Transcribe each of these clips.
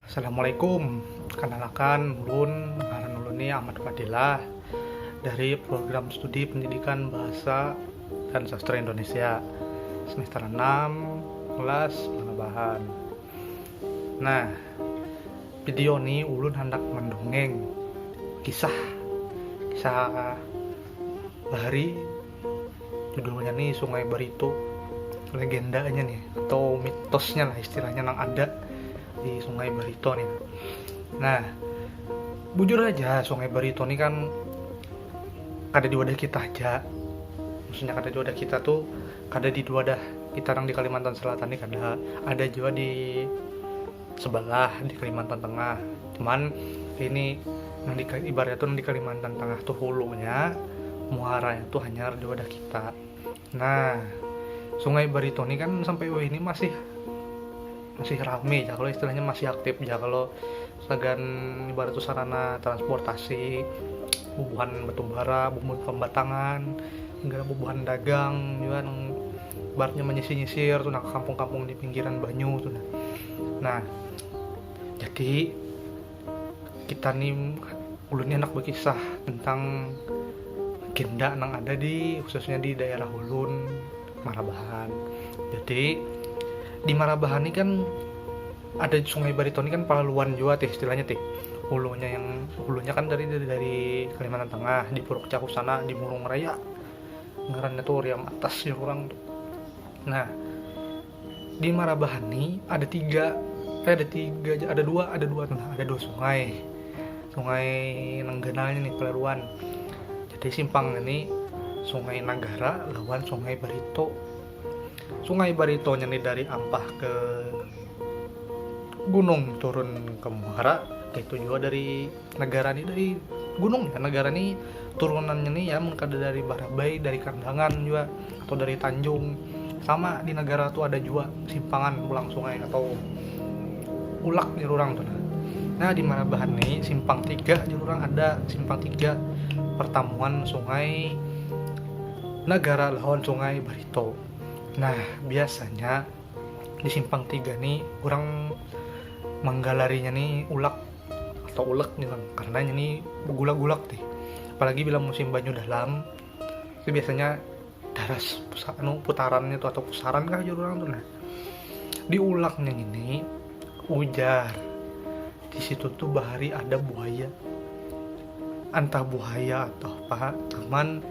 Assalamualaikum, kenalkan ulun, ngaran ulun ini Ahmad Fadilah dari program studi pendidikan bahasa dan sastra Indonesia semester 6 kelas Penambahan. Nah, video ini ulun hendak mendongeng kisah Bahari, judulnya nih Sungai Barito, legendanya nih atau mitosnya lah istilahnya yang ada di Sungai Barito nih. Nah, bujur aja Sungai Barito nih kan ada di wadah kita aja. Maksudnya ada di wadah kita tuh, ada di wadah kita orang di Kalimantan Selatan nih ada juga di sebelah di Kalimantan Tengah. Cuman ini yang ibaratnya tuh di Kalimantan Tengah tuh hulunya, muaranya tuh hanya di wadah kita. Nah, Sungai Barito ini kan sampai ini masih rame ya, kalau istilahnya masih aktif ya, kalau segan ibarat itu sarana transportasi, bubuhan batubara, bubuhan pembatangan, hingga bubuhan dagang juga ibaratnya menyisir-nyisir tuh kampung-kampung di pinggiran banyu tuh. Nah, jadi kita nih ulunnya anak berkisah tentang legenda yang ada di khususnya di daerah Ulun Marabahan. Jadi di Marabahan ini kan ada Sungai Barito ini kan palaluan juga teh istilahnya teh. Hulunya kan dari Kalimantan Tengah di Puruk Caku sana di Murung Raya. Ngarannya tuh Riam Atas ya orang tuh. Nah, di Marabahan ini ada dua sungai. Sungai Nanggenalnya nih palaluan. Jadi simpang ini Sungai Nagara lawan Sungai Barito. Sungai Baritonya nih dari Ampah ke gunung turun ke Muara, itu juga dari negara nih dari gunung ya. Negara nih turunannya nih ya mungkin dari Barabai, dari Kandangan juga atau dari Tanjung. Sama di negara tuh ada juga simpangan ulang sungai atau ulak di orang tuh. Nah, di Marabahan nih simpang 3 di orang ada simpang 3 pertemuan Sungai Nagara lawan Sungai Barito. Nah, biasanya di simpang 3 nih orang menggalarinya nih ulak atau ulek nih bang, karena ini gulak-gulak nih. Apalagi bila musim banyu dalam, itu biasanya daras putarannya tuh atau pusaran kah jadi orang tuh. Nah, di ulaknya ini ujar di situ tuh bahari ada buaya, entah buaya atau apa. Cuman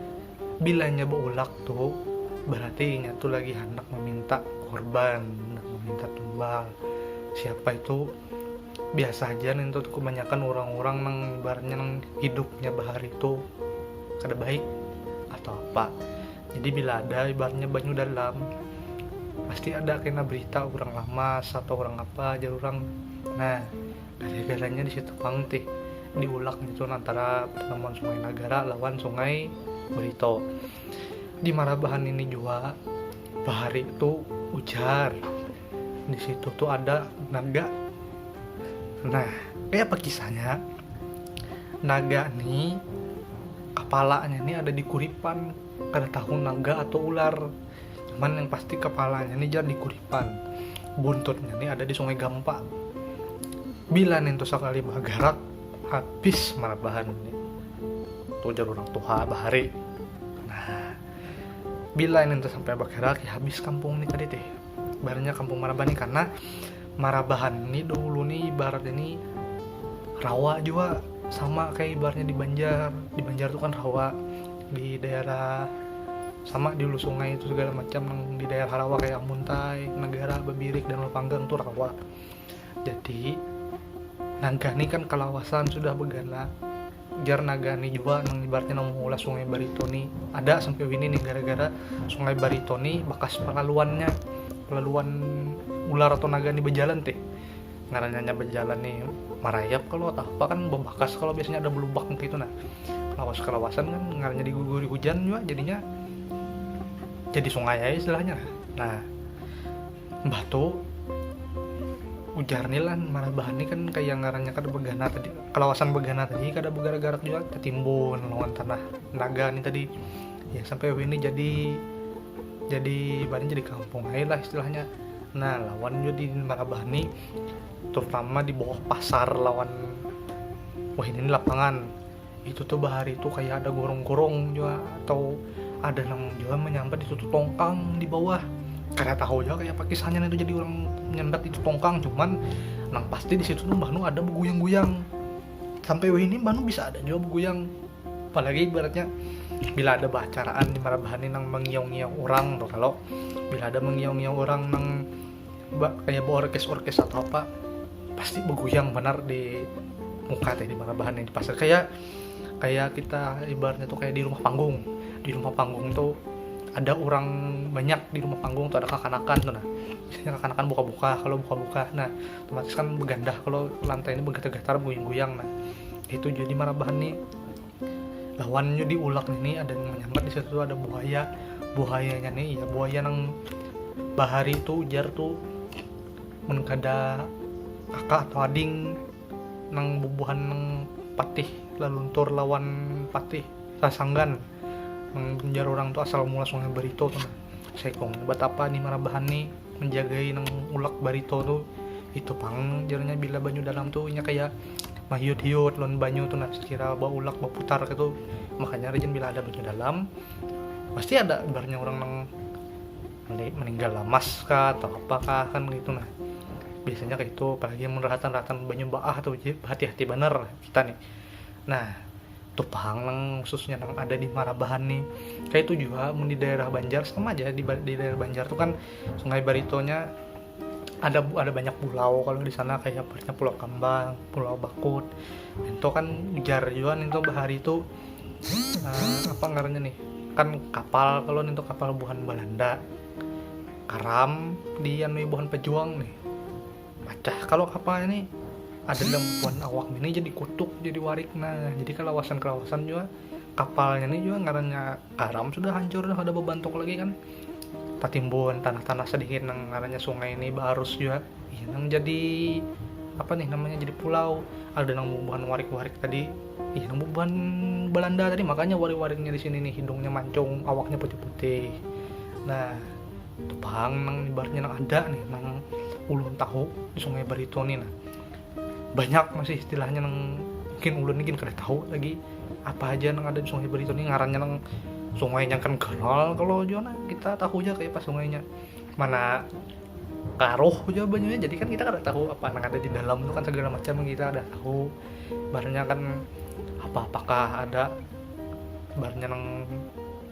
bilanya beulak tuh berarti nya tuh lagi hendak meminta korban, meminta tumbal. Siapa itu? Biasa aja nih tuh kebanyakan orang-orang yang ibaratnya yang hidupnya bahari itu kada baik atau apa. Jadi bila ada ibaratnya banyu dalam, pasti ada kena berita orang lamas atau orang apa aja orang. Nah, gara-garanya di situ pangtih diulak itu antara pertemuan Sungai Nagara lawan Sungai Barito. Di Marabahan ini juga bahari itu ujar di situ tuh ada naga. Nah, kayak apa kisahnya? Naga nih kepalanya nih ada di kuripan, kada tahu naga atau ular. Cuman yang pasti kepalanya nih jadi di kuripan, buntutnya nih ada di Sungai Gampa. Bila nih tuh sekali bagarak habis Marabahan nih tuh jar orang tua bahari. Bila ini tuh sampai bagarak ya habis kampung nih tadi teh. Barunya kampung Marabahan nih, karena Marabahan ini dulu nih ibarat ini rawa juga, sama kayak ibaratnya di Banjar. Di Banjar tuh kan rawa, di daerah sama di hulu sungai itu segala macam di daerah rawa kayak Muntai, Negara, Babirik dan Lepanggang tuh rawa. Jadi naga nih kan kalawasan sudah begana. Jar naga nih juga nang ibaratnya nang mengulas Sungai Barito nih ada sampai ini nih gara-gara Sungai Barito nih bekas pelaluan ular atau naga nih berjalan teh. Ngarannya berjalan nih marayap kalau atau apa kan bebakas kalau biasanya ada belubak gitu. Nah, kelawasan kan ngarannya diguyur hujan juga jadinya jadi sungai aja istilahnya. Nah, batu ujar nilan Marabahan ini kan kayak ngarannya kada begana tadi, kelawasan begana tadi kada begara-garak juga ketimbun lawan tanah naga nih tadi ya, sampai ini jadi badan jadi kampung aja lah istilahnya. Nah lawan juga di Marabahni, terutama di bawah pasar lawan wah ini lapangan itu tuh bahari itu kayak ada gorong-gorong juga, atau ada yang juga menyambat itu tuh tongkang di bawah. Karena tahu ya kayak pakisahnya itu jadi orang menyambat itu tongkang, cuman nang pasti di situ tuh Mbah ada beguyang-guyang. Sampai ini Mbah bisa ada juga beguyang. Apalagi ibaratnya bila ada acaraan di Marabahani nang mengiang-ngiang orang tuh, kalau bila ada mengiang-ngiang orang nang kayak bawa orkes atau apa, pasti beguyang benar di muka teh di Marabahani di pasar. Kayak kita ibaratnya tuh kayak di rumah panggung tuh ada orang banyak di rumah panggung tuh, ada kakanakan tuh. Nah biasanya kakanakan buka-buka, kalau buka-buka nah otomatis kan begandah, kalau lantai ini bergetar-getar goyang-goyang. Nah itu jadi Marabahani lawannya di ulak ini ada yang menyambat di situ, ada buayanya nih ya, buaya nang bahari itu jar tuh mengkada kakak atau ading nang bubuhan nang patih laluntur lawan patih sasanggan menjar orang tuh asal mula Sungai Barito tuh. Sekong betapa nih Marabahani menjagai nang ulak Barito tuh itu pang jarnya bila banyu dalam tuh nya kayak mahiut-hiut lon banyu tuh. Nah sekira bawa ulak bawa putar gitu, makanya rejin bila ada banyu dalam pasti ada ibaratnya orang nang meninggal lamas kah atau apakah kan gitu. Nah biasanya kayak itu, apalagi yang meratan-ratan banyu baah tuh hati-hati bener kita nih. Nah tupang nang khususnya nang ada di Marabahani kayak itu juga di daerah Banjar sama aja. Di daerah Banjar tuh kan Sungai Baritonya ada banyak pulau. Kalau di sana kayak banyak Pulau Kambang, Pulau Bakut itu kan jar juga itu bahari itu apa ngarannya nih kan kapal, kalau itu kapal buhan Belanda karam di anu buhan pejuang nih pecah. Kalau kapal ini ada lempuan awak ini jadi kutuk jadi warik. Nah jadi kawasan juga kapalnya ini juga ngarannya karam sudah hancur, udah ada bebantok lagi kan, tatimbun tanah-tanah sedikit nang ngarannya sungai ini barus juga ya, nang jadi apa nih namanya jadi pulau. Ada nang bubuhan warik-warik tadi iya, nang bubuhan Belanda tadi, makanya warik-wariknya di sini nih hidungnya mancung, awaknya putih-putih. Nah tupang nang ibaratnya nang ada nih nang ulun tahu di Sungai Barito nih. Nah banyak masih istilahnya nang mungkin ulun ini kada tahu lagi apa aja nang ada di Sungai Barito nih, ngarannya nang sungainya kan kenal. Kalau Jona kita tahu aja kayak pas sungainya mana karuh aja banyunya, jadi kan kita kada tahu apa nang ada di dalam itu kan segala macam kita ada tahu. Barnya kan apakah ada barnya nang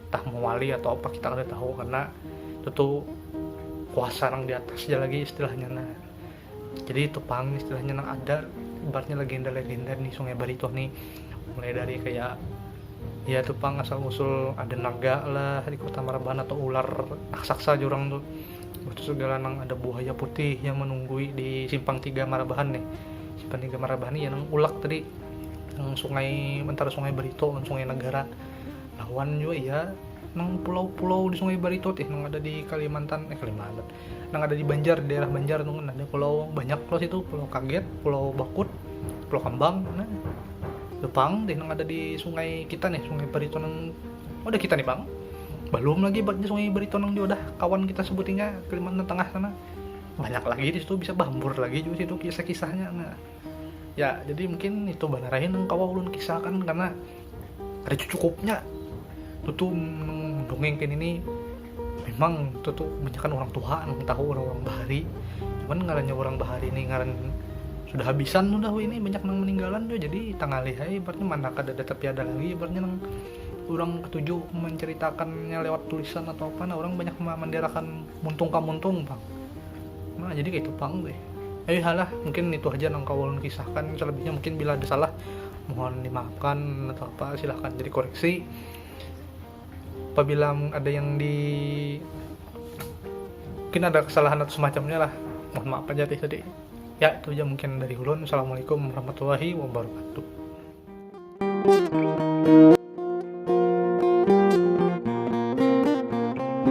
tah mewali atau apa kita kada tahu, karena itu tuh kuasa nang di atas aja lagi istilahnya. Nah jadi itu pang istilahnya nang ada ibaratnya legenda-legenda di Sungai Barito nih, mulai dari kayak ya tuh pang asal usul ada naga lah di kota Marabahani atau ular raksasa jurang tuh, terus segala nang ada buaya putih yang menunggui di Simpang 3 Marabahani nih. Simpang 3 Marabahani ya nang ulak tadi nang sungai antara Sungai Barito dan Sungai Negara. Lawan juga ya nang pulau-pulau di Sungai Barito nang ada di Kalimantan nang ada di Banjar, di daerah Banjar tuh kan ada pulau banyak pulau situ, Pulau Kaget, Pulau Bakut, Pulau Kambang. Nah Jepang nang ada di sungai kita nih, Sungai Barito nang udah kita nih bang, belum lagi bagian Sungai Barito nang udah kawan kita sebutinnya Kalimantan Tengah sana, banyak lagi di situ bisa bambur lagi juga situ kisah-kisahnya. Nah ya jadi mungkin itu banarahin nang kawulun kisahkan karena ada cukupnya tuh dongeng ini memang tuh kebanyakan orang tua yang tahu orang-orang bahari, cuman ngarannya orang bahari ini ngaran sudah habisan udah ini banyak nang meninggalan tuh, jadi tanggalih hai ibaratnya mana kada ada tapi ada lagi ibaratnya nang orang ketujuh menceritakannya lewat tulisan atau apa. Nah orang banyak menderakan muntung bang. Nah jadi kayak itu bang deh. Halah mungkin itu aja nang kawulun kisahkan, selebihnya mungkin bila ada salah mohon dimaafkan atau apa silahkan jadi koreksi. Apabila ada yang mungkin ada kesalahan atau semacamnya lah, mohon maaf aja tadi. Ya itu aja mungkin dari ulun. Assalamualaikum warahmatullahi wabarakatuh.